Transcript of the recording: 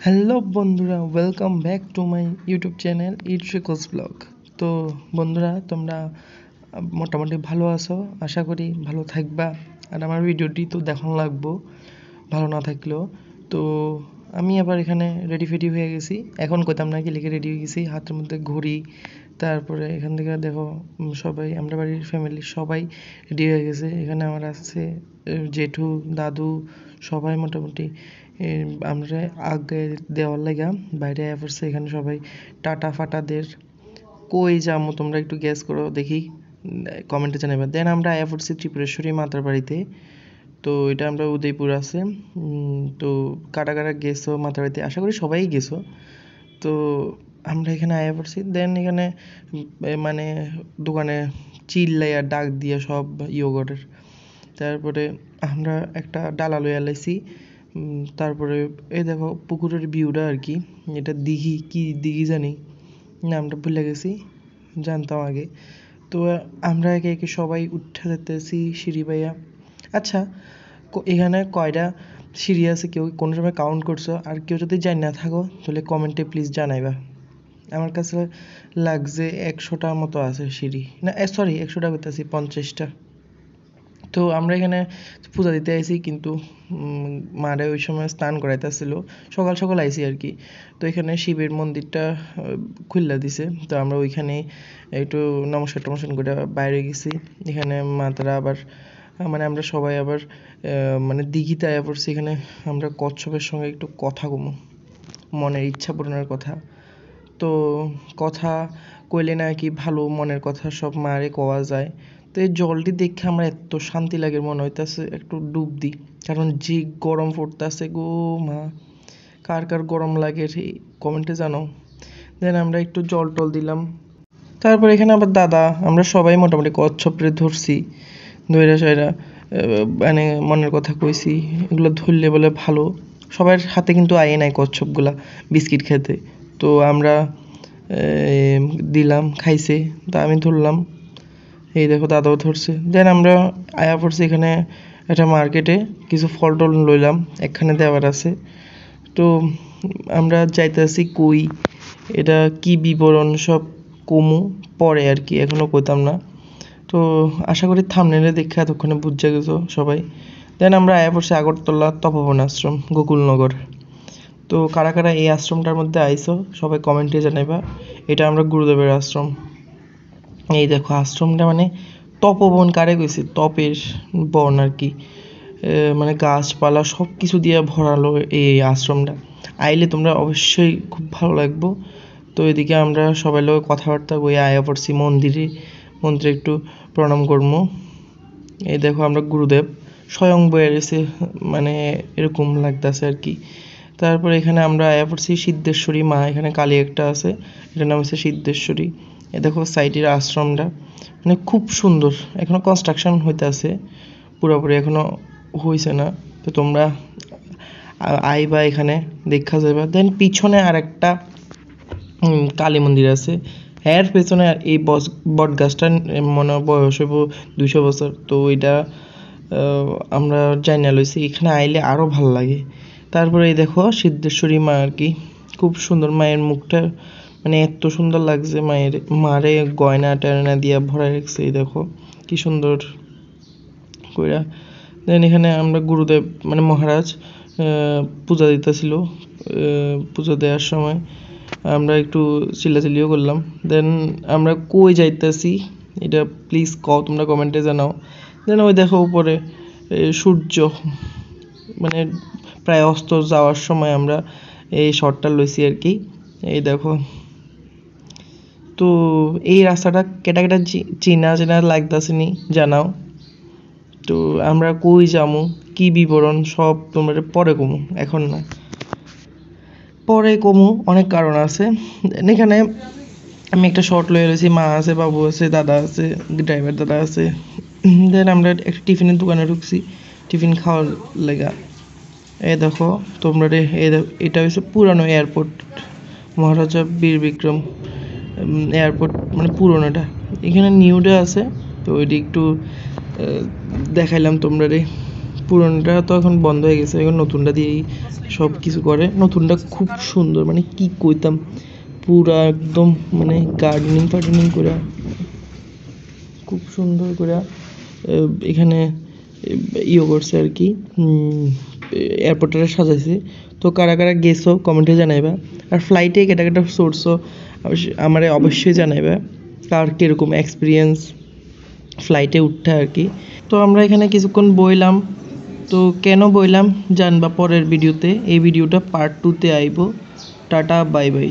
Hello বন্ধুরা, welcome back to my YouTube channel eTricks vlog. তো বন্ধুরা, তোমরা মোটামুটি ভালো আছো, আশা করি ভালো থাকবা। আর আমার ভিডিওটি তো দেখানো লাগবো, ভালো না থাকলেও। তো আমি আবার এখানে রেডি ফেডি হয়ে গেছি। এখন কইতাম না কি লিখে রেডি হয়ে গেছি, হাতের মধ্যে ঘড়ি। তারপরে এখান থেকে দেখো সবাই, আমরা বাড়ির ফ্যামিলির সবাই রেডি হয়ে গেছে। এখানে আমার আছে জেঠু, দাদু, সবাই মোটামুটি আমরা আগে দেওয়ার লাগা বাইরে আয়া পড়ছে। এখানে সবাই টাটা ফাটাদের কই যামো তোমরা একটু গেস করো দেখি, কমেন্টে জানাবে। দেন আমরা আয়া পড়ছি ত্রিপুরেশ্বরী মাতার বাড়িতে। তো এটা আমরা উদয়পুর আছে। তো কারা কারা গেছো মাতার বাড়িতে, আশা করি সবাই গেছো। তো আমরা এখানে আয়া পড়ছি। দেন এখানে মানে দোকানে চিল্লাইয়া ডাক দিয়া সব ইয়োগটের। তারপরে আমরা একটা ডালা লইয়া লাইছি। তারপরে এই দেখো পুকুরের ভিউটা আর কি, এটা দিঘি, কি দিঘি জানি নামটা ভুলে গেছি, জানতাম আগে। তো আমরা একে একে সবাই উঠে যেতেছি সিঁড়ি বাইয়া। আচ্ছা, এখানে কয়টা সিঁড়ি আছে কেউ কোনো সময় কাউন্ট করছো? আর কেউ যদি জানি না থাকো তাহলে কমেন্টে প্লিজ জানাইবা। আমার কাছে লাগছে 100টার মতো আছে সিঁড়ি, না সরি 100টা করতেছি 50টা। তো আমরা এখানে পূজা দিতে আইছি, কিন্তু মারে ওই সময় স্নান করাইতেছিল, সকাল সকাল আইছি আর কি। তো এখানে শিবের মন্দিরটা খুললা দিছে, তো আমরা ওইখানে একটু নমস্কার টমস্কার করে বাইরে গেছি। এখানে মাতারা আবার মানে আমরা সবাই আবার মানে দিঘিতে আয়া পড়ছি। এখানে আমরা কচ্ছপের সঙ্গে একটু কথা কমু, মনের ইচ্ছা পূরণের কথা। তো কথা কইলে নাকি ভালো, মনের কথা সব মারে কওয়া যায়। তো এই জলটি দেখে আমার এত শান্তি লাগে, মনে হইতাছে একটু ডুব দিই, কারণ যে গরম পড়তাছে গো মা। কার কার গরম লাগে কমেন্টে জানাও। দেন আমরা একটু জল টল দিলাম। তারপর এখানে আবার দাদা, আমরা সবাই মোটামুটি কচ্ছপরে ধরছি, ধইরা সইরা মানে মনের কথা কইছি। এগুলো ধরলে বলে ভালো। সবার হাতে কিন্তু আয়ে নাই কচ্ছপগুলা বিস্কিট খেতে। তো আমরা দিলাম, খাইছে। তা আমি ধরলাম, এই দেখো দাদাও ধরছে। দেন আমরা আয়া পড়ছি এখানে একটা মার্কেটে, কিছু ফল টল লইলাম, একখানে দেওয়ার আছে। তো আমরা যাইতেছি কই, এটা কি বিবরণ সব কমু পরে আর কি, এখনো কইতাম না। তো আশা করি থাম্বনেলে দেখে এতক্ষণে বুঝে গেছো সবাই। দেন আমরা আয়া পড়ছি আগরতলা তপবন আশ্রম, গোকুলনগর। তো কারা কারা এই আশ্রমটার মধ্যে আইছো সবাই কমেন্টে জানাইবা। এটা আমরা গুরুদেবের আশ্রম। এই দেখো আশ্রমটা, মানে তপবন কারে কইছে, তপের বন আর কি। মানে গাছপালা সব কিছু দিয়ে ভরালো এই আশ্রমটা। আইলে তোমরা অবশ্যই খুব ভালো লাগবো। তো এদিকে আমরা সবাই লোক কথাবার্তা কই আয়া পড়ছি মন্দিরে। মন্দিরে একটু প্রণাম করবো। এই দেখো আমরা গুরুদেব স্বয়ং বয়ে রয়েছে, মানে এরকম লাগতেছে আর কি। তারপর এখানে আমরা আয়া পড়ছি সিদ্ধেশ্বরী মা, এখানে কালী একটা আছে, এটার নাম হচ্ছে সিদ্ধেশ্বরী। এ দেখো সাইডের আশ্রমটা, মানে খুব সুন্দর। এখনো কনস্ট্রাকশন হইতে আছে, পুরোপুরি এখনো হইছে না। তো তোমরা আইবা, এখানে দেখা যাবে। দেন পিছনে আর একটা কালী মন্দির আছে, এর পেছনে এই বট গাছটা মনে বয়স হইব 200 বছর। তো এটা আমরা জানা লইছি, এখানে আইলে আরও ভালো লাগে। তারপরে এই দেখো সিদ্ধেশ্বরী মা আর কি, খুব সুন্দর। মায়ের মুখটা মানে এত সুন্দর লাগছে, মায়ের মারে গয়না টয়না দিয়া ভরা রাখছে, এই দেখো কি সুন্দর কইরা। দেন এখানে আমরা গুরুদেব মানে মহারাজ পূজা দিতেছিল। পূজা দেওয়ার সময় আমরা একটু চিল্লাচিল্লিও করলাম। দেন আমরা কই যাইতেছি এটা প্লিজ কও, তোমরা কমেন্টে জানাও। দেন ওই দেখো উপরে সূর্য মানে প্রায় অস্ত যাওয়ার সময় আমরা এই শটটা লইছি আর কি। এই দেখো, তো এই রাস্তাটা কেটা কেটা চেনা চেনা লাগতেছে নি জানাও। তো আমরা কই যামু, কি বিবরণ সব তোমরা পরে কমু, এখন না, পরে কমু, অনেক কারণ আছে। এখানে আমি একটা শর্ট লয়ে রয়েছি, মা আছে, বাবু আছে, দাদা আছে, ড্রাইভার দাদা আছে। দেন আমরা একটা টিফিনের দোকানে ঢুকছি টিফিন খাওয়ার লেগা। এই দেখো তোমরা রে, এটা হচ্ছে পুরানো এয়ারপোর্ট, মহারাজা বীর বিক্রম এয়ারপোর্ট, মানে পুরোনোটা। এখানে নিউটা আছে, তো ওইটি একটু দেখাইলাম তোমরা রে। পুরোনোটা তো এখন বন্ধ হয়ে গেছে, এখন নতুনটা দিয়েই সব কিছু করে। নতুনটা খুব সুন্দর, মানে কি কইতাম, পুরা একদম মানে গার্ডেনিং ফার্ডেনিং করে খুব সুন্দর করে এখানে ইয়ে করছে আর কি, এয়ারপোর্টটা সাজাইছে। তো কারা কারা গেছো কমেন্টে জানাইবা, আর ফ্লাইটে কেটা কেটা চড়ছো আমারে অবশ্যই জানাইবা কার কীরকম এক্সপিরিয়েন্স ফ্লাইটে উঠতে আর কি। তো আমরা এখানে কিছুক্ষণ বইলাম, তো কেন বইলাম জানবা পরের ভিডিওতে। এই ভিডিওটা পার্ট 2-তে আইব। Tata bye bye.